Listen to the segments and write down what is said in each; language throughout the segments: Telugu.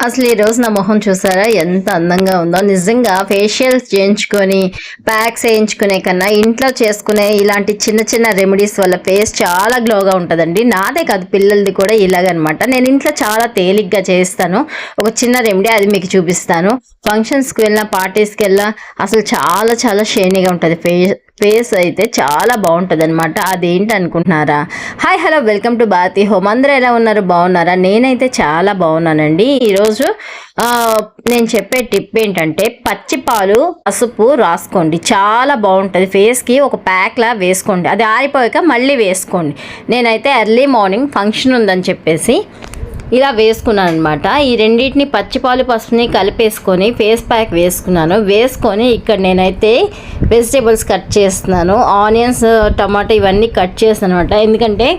అసలు ఈరోజు నా మొహం చూసారా ఎంత అందంగా ఉందో. నిజంగా ఫేషియల్స్ చేయించుకొని ప్యాక్స్ వేయించుకునే కన్నా ఇంట్లో చేసుకునే ఇలాంటి చిన్న చిన్న రెమెడీస్ వల్ల ఫేస్ చాలా గ్లోగా ఉంటుందండి. నాదే కాదు పిల్లలది కూడా ఇలాగనమాట. నేను ఇంట్లో చాలా తేలిగ్గా చేస్తాను. ఒక చిన్న రెమెడీ అది మీకు చూపిస్తాను. ఫంక్షన్స్కి వెళ్ళినా పార్టీస్కి వెళ్ళినా అసలు చాలా చాలా షైనీగా ఉంటుంది ఫేస్ అయితే చాలా బాగుంటుంది అనమాట. అదేంటి అనుకుంటున్నారా? Hi hello welcome to Bharati home. అందరూ ఎలా ఉన్నారు? బాగున్నారా? నేనైతే చాలా బాగున్నానండి. ఈరోజు నేను చెప్పే టిప్ ఏంటంటే పచ్చి పాలు పసుపు రాసుకోండి, చాలా బాగుంటుంది. ఫేస్కి ఒక ప్యాక్లా వేసుకోండి, అది ఆరిపోయాక మళ్ళీ వేసుకోండి. నేనైతే ఎర్లీ మార్నింగ్ ఫంక్షన్ ఉందని చెప్పేసి ఇలా వేసుకున్నాను అనమాట. ఈ రెండింటిని పచ్చిపాలు పసుపుని కలిపేసుకొని ఫేస్ ప్యాక్ వేసుకొని ఇక్కడ నేనైతే వెజిటేబుల్స్ కట్ చేస్తున్నాను. ఆనియన్స్, టమాటా ఇవన్నీ కట్ చేస్తాను అనమాట. ఎందుకంటే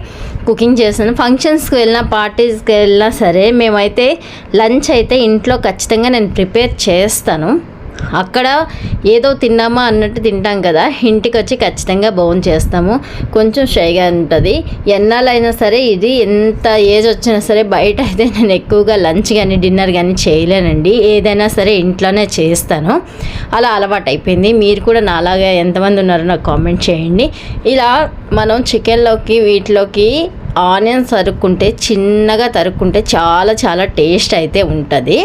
కుకింగ్ చేస్తాను. ఫంక్షన్స్కి వెళ్ళినా పార్టీస్కి వెళ్ళినా సరే మేమైతే లంచ్ అయితే ఇంట్లో ఖచ్చితంగా నేను ప్రిపేర్ చేస్తాను. అక్కడ ఏదో తిన్నామా అన్నట్టు తింటాం కదా, ఇంటికి వచ్చి ఖచ్చితంగా భోజనం చేస్తాము. కొంచెం షైగా ఉంటుంది. ఎన్నాళ్ళైనా సరే ఇది ఎంత ఏజ్ వచ్చినా సరే బయట అయితే నేను ఎక్కువగా లంచ్ కానీ డిన్నర్ కానీ చేయలేనండి. ఏదైనా సరే ఇంట్లోనే చేస్తాను. అలా అలవాటు అయిపోయింది. మీరు కూడా నాలాగా ఎంతమంది ఉన్నారో నాకు కామెంట్ చేయండి. ఇలా మనం చికెన్లోకి వీటిలోకి ఆనియన్స్ చిన్నగా తరుక్కుంటే చాలా చాలా టేస్ట్ అయితే ఉంటుంది.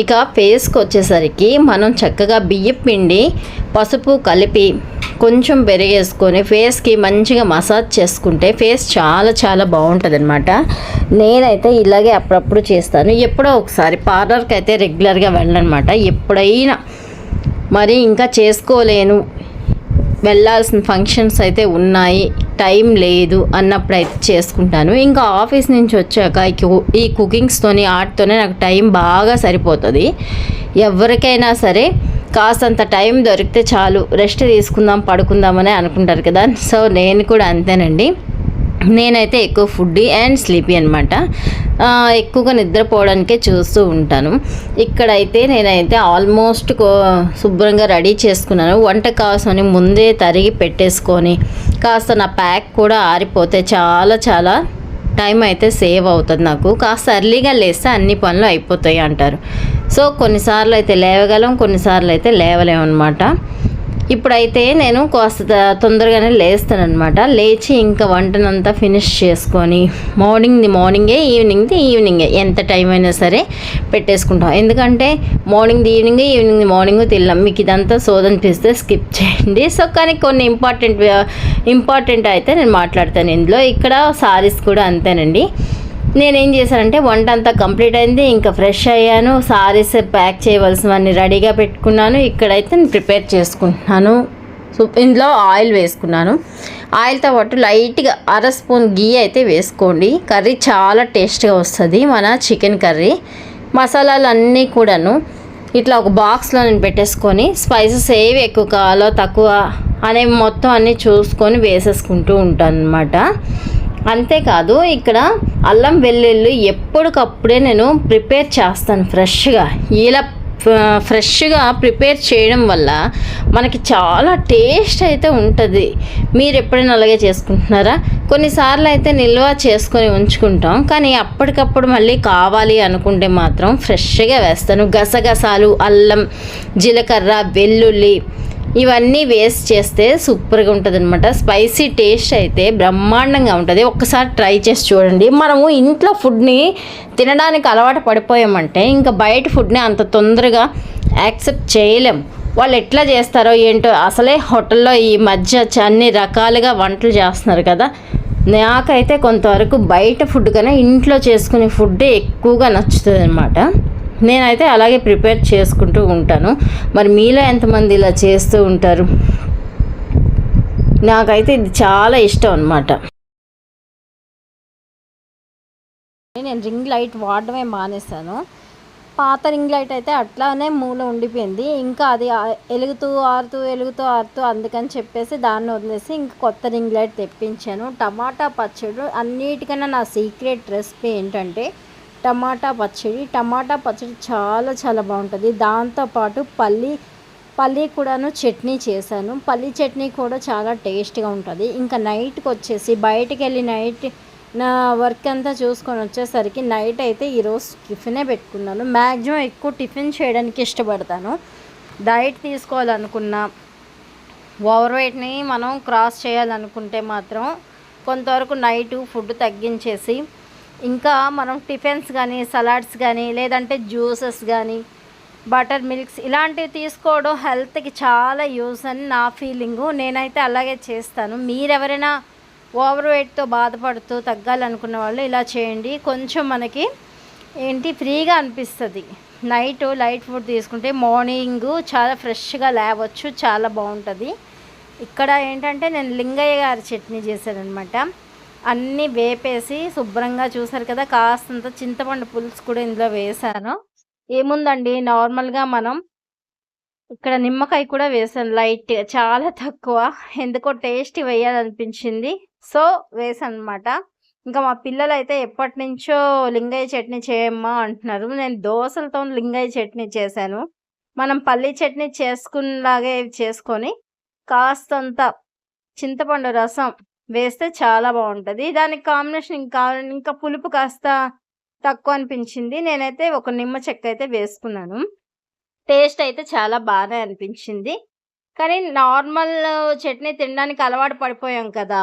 ఇక ఫేస్కి వచ్చేసరికి మనం చక్కగా బియ్యం పిండి పసుపు కలిపి కొంచెం పెరిగేసుకొని ఫేస్కి మంచిగా మసాజ్ చేసుకుంటే ఫేస్ చాలా చాలా బాగుంటుంది అనమాట. నేనైతే ఇలాగే అప్పుడప్పుడు చేస్తాను. ఎప్పుడో ఒకసారి పార్లర్కి అయితే రెగ్యులర్గా వెళ్ళనమాట. ఎప్పుడైనా మరి ఇంకా చేసుకోలేను, వెళ్ళాల్సిన ఫంక్షన్స్ అయితే ఉన్నాయి, టైం లేదు అన్నప్పుడు అయితే చేసుకుంటాను. ఇంకా ఆఫీస్ నుంచి వచ్చాక ఈ కుకింగ్స్తోని ఆర్ట్తోనే నాకు టైం బాగా సరిపోతుంది. ఎవరికైనా సరే కాస్తంత టైం దొరికితే చాలు, రెస్ట్ తీసుకుందాం పడుకుందామని అనుకుంటారు కదా. సో నేను కూడా అంతేనండి. నేనైతే ఎక్కువ ఫుడ్డీ అండ్ స్లీపీ అనమాట. ఎక్కువగా నిద్రపోవడానికే చూస్తూ ఉంటాను. ఇక్కడైతే నేనైతే ఆల్మోస్ట్ శుభ్రంగా రెడీ చేసుకున్నాను. వంట కావాల్సిన ముందే తరిగి పెట్టేసుకొని కాస్త నా ప్యాక్ కూడా ఆరిపోతే చాలా చాలా టైం అయితే సేవ్ అవుతుంది నాకు. కాస్త ఎర్లీగా లేస్తే అన్ని పనులు అయిపోతాయి అంటారు. సో కొన్నిసార్లు అయితే లేవగలం, కొన్నిసార్లు అయితే లేవలేము అనమాట. ఇప్పుడైతే నేను కాస్త తొందరగానే లేస్తానమాట. లేచి ఇంకా వంటనంతా ఫినిష్ చేసుకొని మార్నింగే ఈవినింగే ఎంత టైం అయినా సరే పెట్టేసుకుంటాం. ఎందుకంటే మార్నింగ్ది ఈవినింగ్ తిన్నాం. మీకు ఇదంతా సోదనిపిస్తే స్కిప్ చేయండి. సో కానీ కొన్ని ఇంపార్టెంట్ అయితే నేను మాట్లాడతాను ఇందులో. ఇక్కడ సారీస్ కూడా అంతేనండి. నేనేం చేశానంటే వంట అంతా కంప్లీట్ అయింది, ఇంకా ఫ్రెష్ అయ్యాను, సారీస్ ప్యాక్ చేయవలసినవన్నీ రెడీగా పెట్టుకున్నాను. ఇక్కడైతే నేను ప్రిపేర్ చేసుకుంటున్నాను. సో ఇందులో ఆయిల్ వేసుకున్నాను. ఆయిల్తో పాటు లైట్గా 1/2 స్పూన్ గీ అయితే వేసుకోండి. కర్రీ చాలా టేస్ట్గా వస్తుంది మన చికెన్ కర్రీ. మసాలాలు అన్నీ కూడాను ఇట్లా ఒక బాక్స్లో నేను పెట్టేసుకొని స్పైసెస్ ఏవి ఎక్కువ కావాలో తక్కువ అనేవి మొత్తం అన్నీ చూసుకొని వేసేసుకుంటూ ఉంటాను అనమాట. అంతేకాదు ఇక్కడ అల్లం వెల్లుల్లి ఎప్పటికప్పుడే నేను ప్రిపేర్ చేస్తాను ఫ్రెష్గా. ఇలా ఫ్రెష్గా ప్రిపేర్ చేయడం వల్ల మనకి చాలా టేస్ట్ అయితే ఉంటుంది. మీరు ఎప్పుడైనా అలాగే చేసుకుంటున్నారా? కొన్నిసార్లు అయితే నిల్వ చేసుకొని ఉంచుకుంటాం, కానీ అప్పటికప్పుడు మళ్ళీ కావాలి అనుకుంటే మాత్రం ఫ్రెష్గా వేస్తాను. గసగసాలు, అల్లం, జీలకర్ర, వెల్లుల్లి ఇవన్నీ వేస్ట్ చేస్తే సూపర్గా ఉంటుంది అనమాట. స్పైసీ టేస్ట్ అయితే బ్రహ్మాండంగా ఉంటుంది. ఒక్కసారి ట్రై చేసి చూడండి. మనము ఇంట్లో ఫుడ్ని తినడానికి అలవాటు పడిపోయామంటే ఇంకా బయట ఫుడ్ని అంత తొందరగా యాక్సెప్ట్ చేయలేం. వాళ్ళు ఎట్లా చేస్తారో ఏంటో. అసలే హోటల్లో ఈ మధ్య అన్ని రకాలుగా వంటలు చేస్తున్నారు కదా. నాకైతే కొంతవరకు బయట ఫుడ్ కన్నా ఇంట్లో చేసుకునే ఫుడ్డే ఎక్కువగా నచ్చుతుంది అనమాట. నేనైతే అలాగే ప్రిపేర్ చేసుకుంటూ ఉంటాను. మరి మీలో ఎంతమంది ఇలా చేస్తూ ఉంటారు? నాకైతే ఇది చాలా ఇష్టం అనమాట. నేను రింగ్ లైట్ వాడడమే మానేస్తాను. పాత రింగ్ లైట్ అయితే అట్లానే మూల ఉండిపోయింది. ఇంకా అది వెలుగుతూ ఆరుతూ అందుకని చెప్పేసి దాన్ని వదిలేసి ఇంకా కొత్త రింగ్ లైట్ తెప్పించాను. టమాటా పచ్చడి అన్నిటికన్నా నా సీక్రెట్ రెసిపీ ఏంటంటే టమాటా పచ్చడి చాలా చాలా బాగుంటుంది. దాంతోపాటు పల్లి కూడాను చట్నీ చేశాను. పల్లి చట్నీ కూడా చాలా టేస్ట్గా ఉంటుంది. ఇంకా నైట్కి వచ్చేసి బయటికి వెళ్ళి నా వర్క్ అంతా చూసుకొని వచ్చేసరికి నైట్ అయితే ఈరోజు టిఫినే పెట్టుకున్నాను. మ్యాక్సిమం ఎక్కువ టిఫిన్ చేయడానికి ఇష్టపడతాను. డైట్ తీసుకోవాలనుకున్నా, ఓవర్ వెయిట్ని మనం క్రాస్ చేయాలనుకుంటే మాత్రం కొంతవరకు నైట్ ఫుడ్ తగ్గించేసి ఇంకా మనం టిఫిన్స్ కానీ, సలాడ్స్ కానీ, లేదంటే జ్యూసెస్ కానీ, బటర్ మిల్క్స్ ఇలాంటివి తీసుకోవడం హెల్త్కి చాలా యూస్ అని నా ఫీలింగు. నేనైతే అలాగే చేస్తాను. మీరెవరైనా ఓవర్ వెయిట్తో బాధపడుతూ తగ్గాలనుకున్న వాళ్ళు ఇలా చేయండి. కొంచెం మనకి ఫ్రీగా అనిపిస్తుంది. నైట్ లైట్ ఫుడ్ తీసుకుంటే మార్నింగ్ చాలా ఫ్రెష్గా లేవచ్చు, చాలా బాగుంటుంది. ఇక్కడ ఏంటంటే నేను లింగయ్య గారి చట్నీ చేశానమాట. అన్నీ వేపేసి శుభ్రంగా చూసారు కదా, కాస్తంత చింతపండు పులుసు కూడా ఇందులో వేసాను. ఏముందండి, నార్మల్గా మనం ఇక్కడ నిమ్మకాయ కూడా వేసాను లైట్గా, చాలా తక్కువ, ఎందుకో టేస్ట్ వేయాలనిపించింది, సో వేసాను అనమాట. ఇంకా మా పిల్లలు అయితే ఎప్పటి నుంచో లింగయ్య చట్నీ చేయమ్మా అంటున్నారు. నేను దోశలతో లింగయ్య చట్నీ చేశాను. మనం పల్లీ చట్నీ చేసుకున్నలాగే చేసుకొని కాస్తంత చింతపండు రసం వేస్తే చాలా బాగుంటుంది. దానికి కాంబినేషన్ ఇంకా పులుపు కాస్త తక్కువ అనిపించింది. నేనైతే ఒక నిమ్మ చెక్క అయితే వేసుకున్నాను. టేస్ట్ అయితే చాలా బాగా అనిపించింది. కానీ నార్మల్ చట్నీ తినడానికి అలవాటు పడిపోయాం కదా,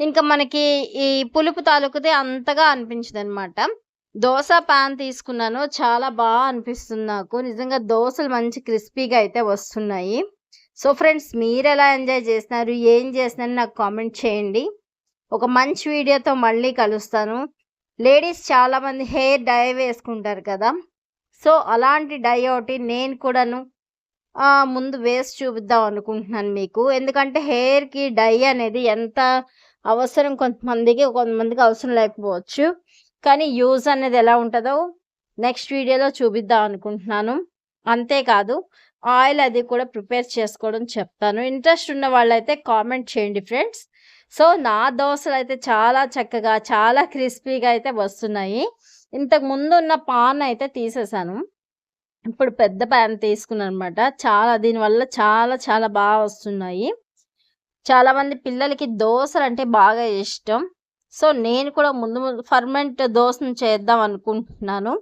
ఇంకా మనకి ఈ పులుపు తాలూకుది అంతగా అనిపించదనమాట. దోస పాన్ తీసుకున్నాను. చాలా బాగా అనిపిస్తుంది నాకు. నిజంగా దోసలు మంచి క్రిస్పీగా అయితే వస్తున్నాయి. సో ఫ్రెండ్స్, మీరెలా ఎంజాయ్ చేస్తున్నారు, ఏం చేస్తున్నారు నాకు కామెంట్ చేయండి. ఒక మంచి వీడియోతో మళ్ళీ కలుస్తాను. లేడీస్ చాలామంది హెయిర్ డై వేసుకుంటారు కదా, సో అలాంటి డై ఒకటి నేను కూడాను ముందు వేసి చూపిద్దాం అనుకుంటున్నాను మీకు. ఎందుకంటే హెయిర్కి డై అనేది ఎంత అవసరం కొంతమందికి అవసరం లేకపోవచ్చు, కానీ యూజ్ అనేది ఎలా ఉంటుందో నెక్స్ట్ వీడియోలో చూపిద్దాం అనుకుంటున్నాను. అంతేకాదు ఆయిల్ అది కూడా ప్రిపేర్ చేసుకోవడం చెప్తాను. ఇంట్రెస్ట్ ఉన్న వాళ్ళైతే కామెంట్ చేయండి ఫ్రెండ్స్. సో నా దోశలు అయితే చాలా చక్కగా, చాలా క్రిస్పీగా అయితే వస్తున్నాయి. ఇంతకు ముందు ఉన్న పాన్ అయితే తీసేసాను, ఇప్పుడు పెద్ద ప్యాన్ తీసుకున్నాను అనమాట. దీనివల్ల చాలా చాలా బాగా వస్తున్నాయి. చాలామంది పిల్లలకి దోశలు అంటే బాగా ఇష్టం. సో నేను కూడా ముందు ఫర్మెంట్ దోశను చేద్దాం అనుకుంటున్నాను.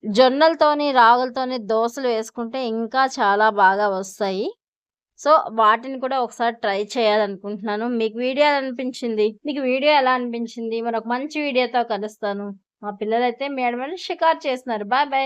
జొన్నలతోని, రాగులతోని దోశలు వేసుకుంటే ఇంకా చాలా బాగా వస్తాయి. సో వాటిని కూడా ఒకసారి ట్రై చేయాలనుకుంటున్నాను. మీకు వీడియో ఎలా అనిపించింది? మరొక మంచి వీడియోతో కలుస్తాను. మా పిల్లలైతే మేడ మీద షికారు చేస్తున్నారు. Bye bye.